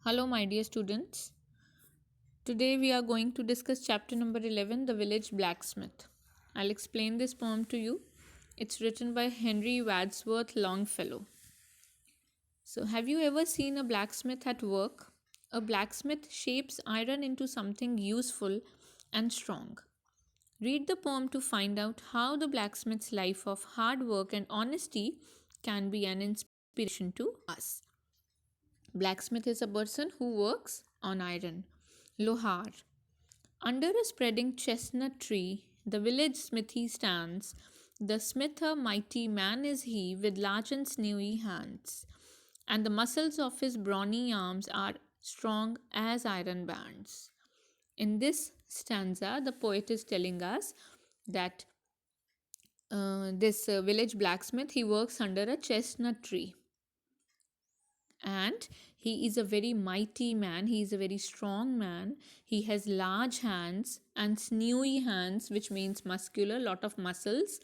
Hello, my dear students. Today we are going to discuss chapter number 11, The Village Blacksmith. I'll explain this poem to you. It's written by Henry Wadsworth Longfellow. So, have you ever seen a blacksmith at work? A blacksmith shapes iron into something useful and strong. Read the poem to find out how the blacksmith's life of hard work and honesty can be an inspiration to us. Blacksmith is a person who works on iron. Lohar. Under a spreading chestnut tree, the village smithy stands. The smith a mighty man is he, with large and sinewy hands, and the muscles of his brawny arms are strong as iron bands. In this stanza, the poet is telling us that this village blacksmith, he works under a chestnut tree, and he is a very mighty man, he is a very strong man. He has large hands and sinewy hands, which means muscular, lot of muscles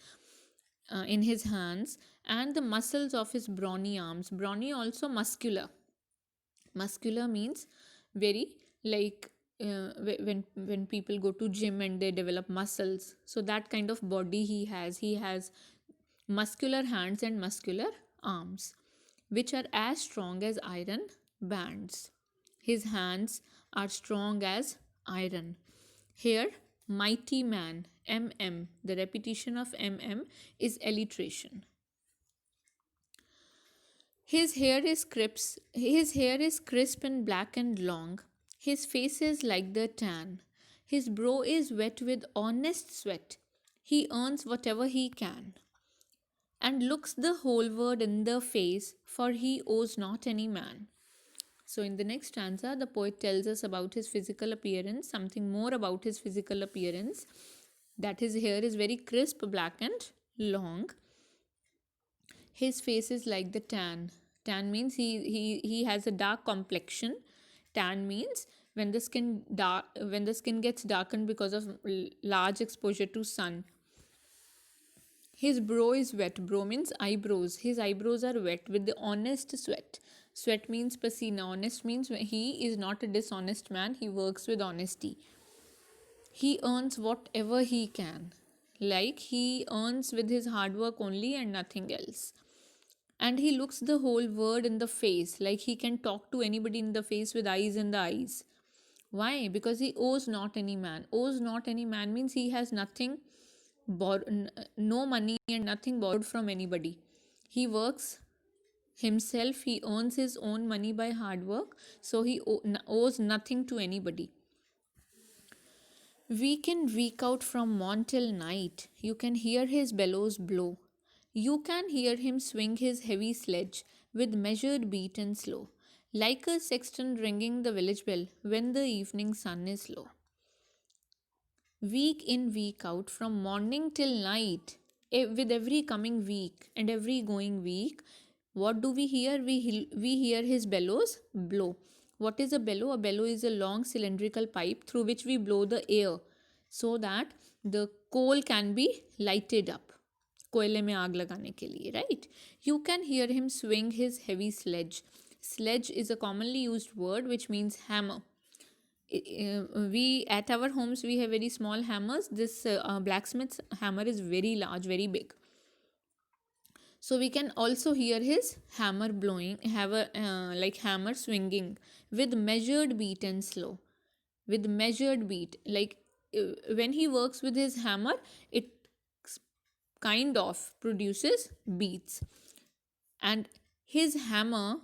in his hands, and the muscles of his brawny arms. Brawny also muscular. Muscular means very, like when people go to gym and they develop muscles, so that kind of body he has muscular hands and muscular arms, which are as strong as iron bands. His hands are strong as iron. Here, mighty man, mm, the repetition of mm is alliteration. His hair is crisp and black and long. His face is like the tan. His brow is wet with honest sweat. He earns whatever he can and looks the whole world in the face, for he owes not any man. So, in the next stanza, the poet tells us about his physical appearance, something more about his physical appearance, that his hair is very crisp, black, and long. His face is like the tan. Tan means he has a dark complexion. Tan means when the skin gets darkened because of large exposure to sun. His brow is wet. Brow means eyebrows. His eyebrows are wet with the honest sweat. Sweat means pasina. Honest means he is not a dishonest man. He works with honesty. He earns whatever he can. Like he earns with his hard work only and nothing else. And he looks the whole world in the face. Like he can talk to anybody in the face with eyes in the eyes. Why? Because he owes not any man. Owes not any man means he has nothing, no money and nothing borrowed from anybody. He works himself, he earns his own money by hard work, so he owes nothing to anybody. Week in, week out, from morn till night, you can hear his bellows blow. You can hear him swing his heavy sledge with measured beat and slow, like a sexton ringing the village bell when the evening sun is low. Week in, week out, from morning till night, with every coming week and every going week, what do we hear? We hear his bellows blow. What is a bellow? A bellow is a long cylindrical pipe through which we blow the air so that the coal can be lighted up. कोयले में आग लगाने के लिए, right? You can hear him swing his heavy sledge. Sledge is a commonly used word which means hammer. We at our homes we have very small hammers. This blacksmith's hammer is very large, very big. So we can also hear his hammer blowing, have a like hammer swinging with measured beat and slow. With measured beat, like when he works with his hammer, it kind of produces beats, and his hammer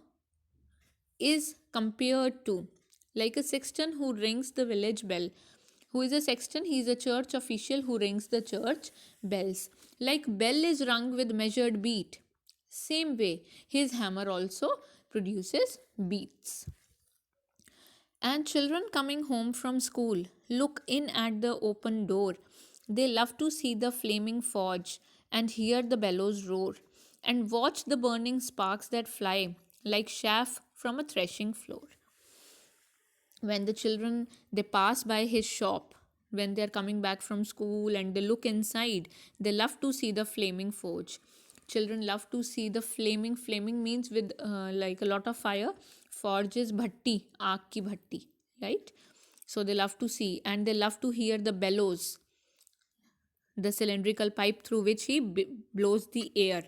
is compared to like a sexton who rings the village bell. Who is a sexton? He is a church official who rings the church bells. Like bell is rung with measured beat, same way his hammer also produces beats. And children coming home from school look in at the open door. They love to see the flaming forge and hear the bellows roar and watch the burning sparks that fly like chaff from a threshing floor. When the children they pass by his shop, when they are coming back from school and they look inside, they love to see the flaming forge. Children love to see the flaming means with like a lot of fire. forge is bhatti, aag ki bhatti, right? So they love to see, and they love to hear the bellows, the cylindrical pipe through which he blows the air,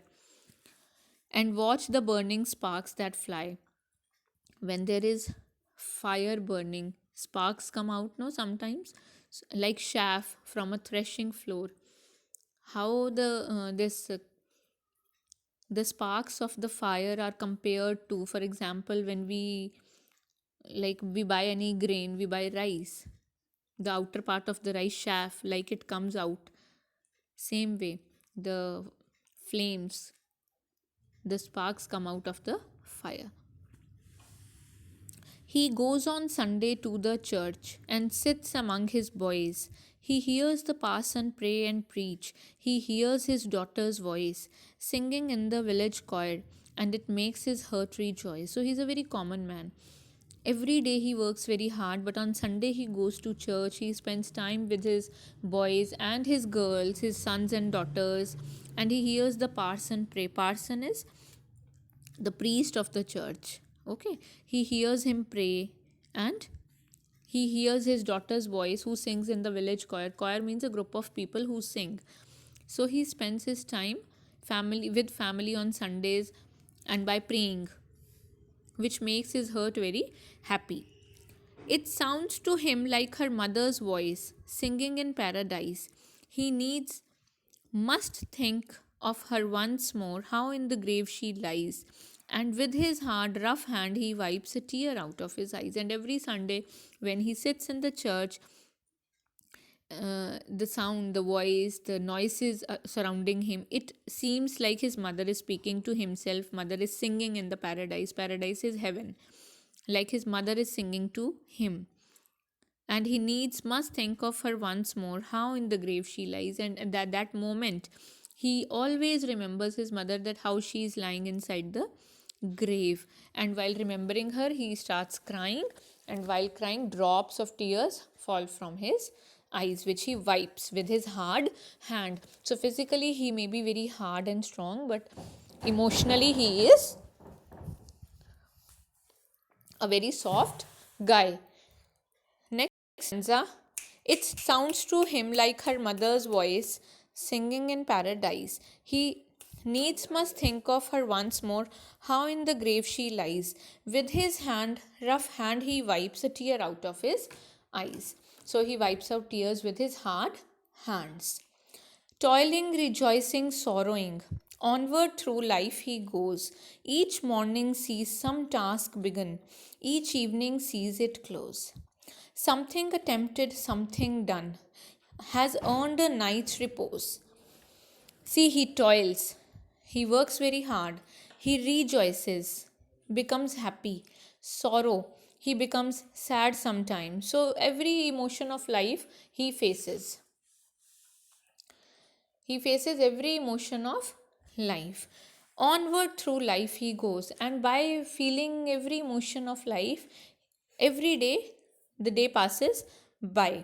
and watch the burning sparks that fly. When there is fire burning, sparks come out, no, sometimes, like chaff from a threshing floor. How the sparks of the fire are compared to, for example, when we buy any grain, we buy rice, the outer part of the rice chaff, like it comes out. Same way, the flames, the sparks come out of the fire. He goes on Sunday to the church and sits among his boys. He hears the parson pray and preach. He hears his daughter's voice singing in the village choir, and it makes his heart rejoice. So he's a very common man. Every day he works very hard, but on Sunday he goes to church. He spends time with his boys and his girls, his sons and daughters, and he hears the parson pray. Parson is the priest of the church. Okay, he hears him pray, and he hears his daughter's voice who sings in the village choir. Choir means a group of people who sing. So he spends his time family on Sundays and by praying, which makes his heart very happy. It sounds to him like her mother's voice singing in paradise. He must think of her once more, how in the grave she lies. And with his hard, rough hand, he wipes a tear out of his eyes. And every Sunday, when he sits in the church, the sound, the voice, the noises surrounding him, it seems like his mother is speaking to himself. Mother is singing in the paradise. Paradise is heaven. Like his mother is singing to him. And he must think of her once more, how in the grave she lies. And that moment, he always remembers his mother, that how she is lying inside the grave. And while remembering her, he starts crying, and while crying, drops of tears fall from his eyes, which he wipes with his hard hand. So physically he may be very hard and strong, but emotionally he is a very soft guy. Next stanza. It sounds to him like her mother's voice singing in paradise. He must think of her once more, how in the grave she lies. With his rough hand, he wipes a tear out of his eyes. So he wipes out tears with his hard hands. Toiling, rejoicing, sorrowing, onward through life he goes. Each morning sees some task begin, each evening sees it close. Something attempted, something done, has earned a night's repose. See, he toils, he works very hard, he rejoices, becomes happy, sorrow, he becomes sad sometimes. So, every emotion of life he faces. He faces every emotion of life. Onward through life he goes, and by feeling every emotion of life, every day the day passes by.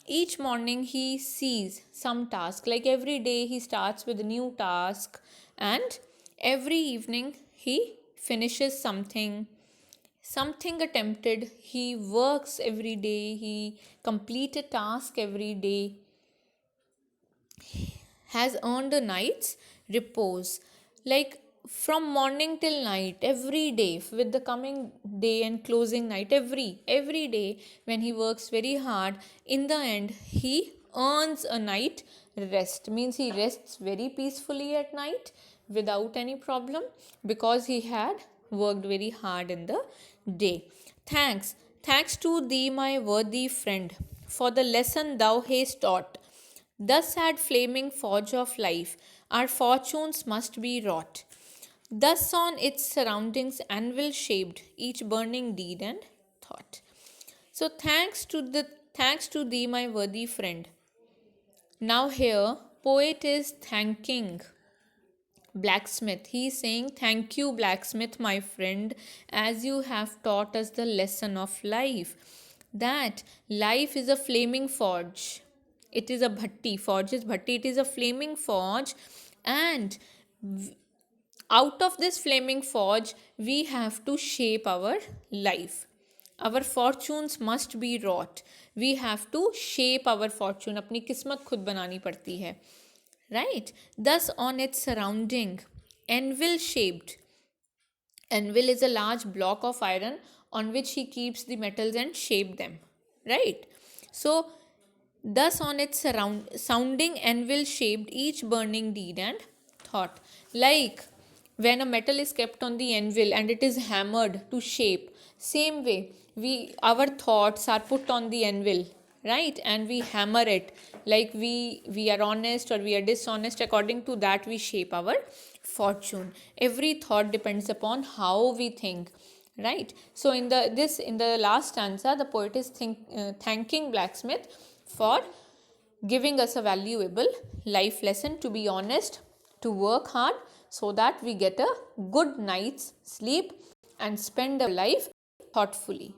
Each morning he sees some task, like every day he starts with a new task, and every evening he finishes something attempted. He works every day, he completes a task every day, has earned a night's repose. Like from morning till night, every day, with the coming day and closing night, every day, when he works very hard, in the end he earns a night rest. Means he rests very peacefully at night without any problem, because he had worked very hard in the day. Thanks to thee, my worthy friend, for the lesson thou hast taught. Thus at flaming forge of life, our fortunes must be wrought. Thus on its surroundings anvil shaped each burning deed and thought. So thanks to thee, my worthy friend. Now here, poet is thanking blacksmith. He is saying, thank you, blacksmith, my friend, as you have taught us the lesson of life. That life is a flaming forge. It is a bhatti. Forge is bhatti. It is a flaming forge. And Out of this flaming forge, we have to shape our life. Our fortunes must be wrought. We have to shape our fortune. अपनी किस्मत खुद बनानी पड़ती है. Right? Thus, on its surrounding, anvil shaped. Anvil is a large block of iron on which he keeps the metals and shape them. Right? So, thus on its sounding anvil shaped each burning deed and thought. Like when a metal is kept on the anvil and it is hammered to shape, same way our thoughts are put on the anvil, right? And we hammer it, like we are honest or we are dishonest, according to that we shape our fortune. Every thought depends upon how we think, right? So in the last stanza, the poet is thanking blacksmith for giving us a valuable life lesson to be honest, to work hard so that we get a good night's sleep and spend our life thoughtfully.